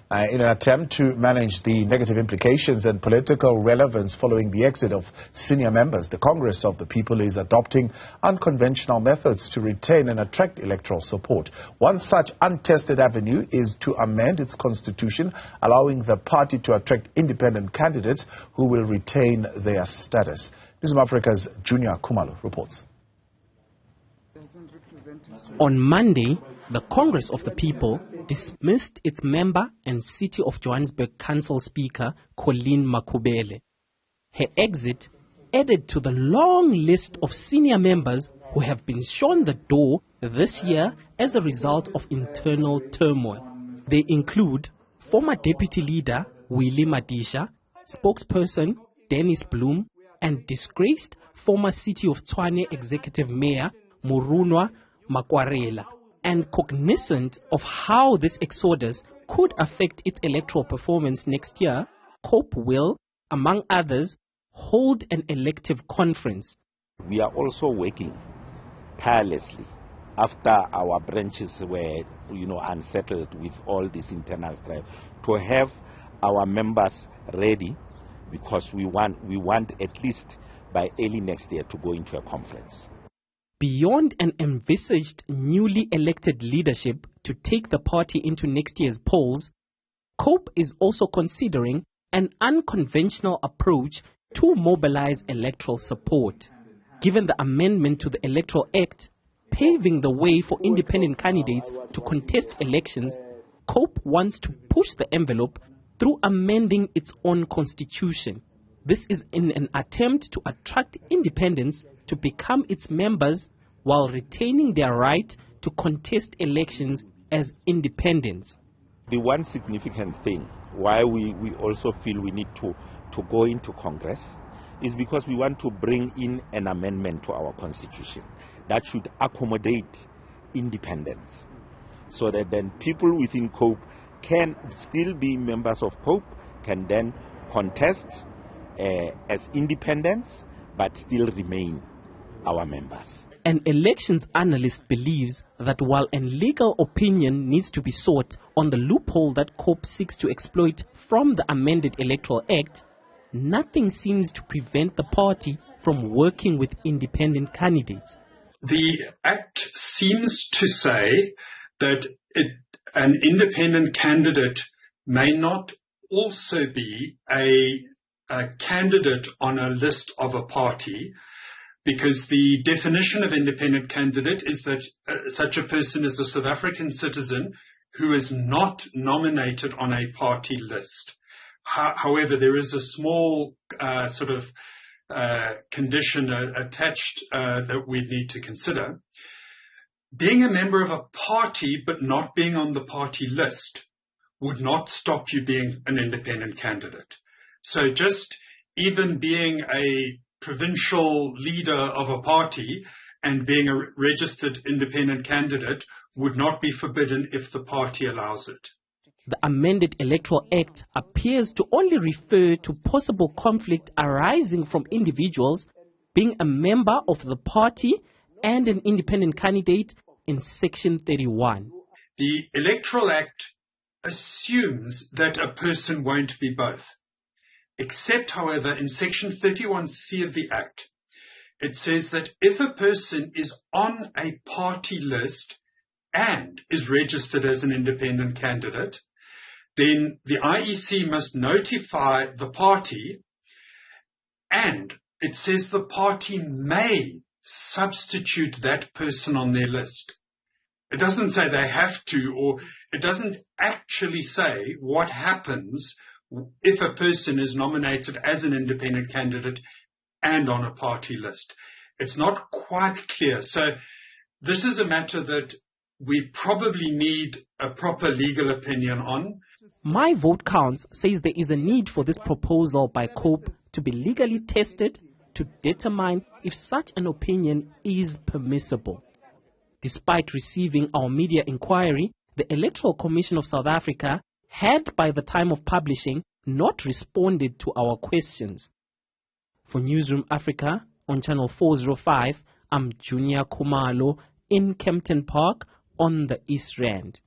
in an attempt to manage the negative implications and political relevance following the exit of senior members, the Congress of the People is adopting unconventional methods to retain and attract electoral support. One such untested avenue is to amend its constitution, allowing the party to attract independent candidates who will retain their status. Newzroom Afrika's Juniour Khumalo reports. On Monday, the Congress of the People dismissed its member and City of Johannesburg Council Speaker, Colleen Makhubele. Her exit added to the long list of senior members who have been shown the door this year as a result of internal turmoil. They include former Deputy Leader Willie Madisha, spokesperson Dennis Bloom, and disgraced former City of Tshwane Executive Mayor Murunwa Makwarela. And cognizant of how this exodus could affect its electoral performance next year, COPE will, among others, hold an elective conference. We are also working tirelessly after our branches were, unsettled with all this internal strife, to have our members ready, because we want at least by early next year to go into a conference. Beyond an envisaged newly elected leadership to take the party into next year's polls, COPE is also considering an unconventional approach to mobilize electoral support. Given the amendment to the Electoral Act paving the way for independent candidates to contest elections, COPE wants to push the envelope through amending its own constitution. This is in an attempt to attract independents to become its members while retaining their right to contest elections as independents. The one significant thing why we also feel we need to go into Congress is because we want to bring in an amendment to our constitution that should accommodate independence, so that then people within COPE can still be members of COPE, can then contest as independents, but still remain our members. An elections analyst believes that while a legal opinion needs to be sought on the loophole that COPE seeks to exploit from the amended Electoral Act, nothing seems to prevent the party from working with independent candidates. The Act seems to say that an independent candidate may not also be a candidate on a list of a party, because the definition of independent candidate is that such a person is a South African citizen who is not nominated on a party list. However, there is a small condition attached that we need to consider. Being a member of a party but not being on the party list would not stop you being an independent candidate. So just even being a provincial leader of a party and being a registered independent candidate would not be forbidden if the party allows it. The amended Electoral Act appears to only refer to possible conflict arising from individuals being a member of the party and an independent candidate in Section 31. The Electoral Act assumes that a person won't be both. Except, however, in Section 31C of the Act, it says that if a person is on a party list and is registered as an independent candidate, then the IEC must notify the party, and it says the party may substitute that person on their list. It doesn't say they have to, or it doesn't actually say what happens if a person is nominated as an independent candidate and on a party list. It's not quite clear. So this is a matter that we probably need a proper legal opinion on. My Vote Counts says there is a need for this proposal by COPE to be legally tested to determine if such an opinion is permissible. Despite receiving our media inquiry, the Electoral Commission of South Africa had, by the time of publishing, not responded to our questions. For Newzroom Afrika on Channel 405, I'm Juniour Khumalo in Kempton Park on the East Rand.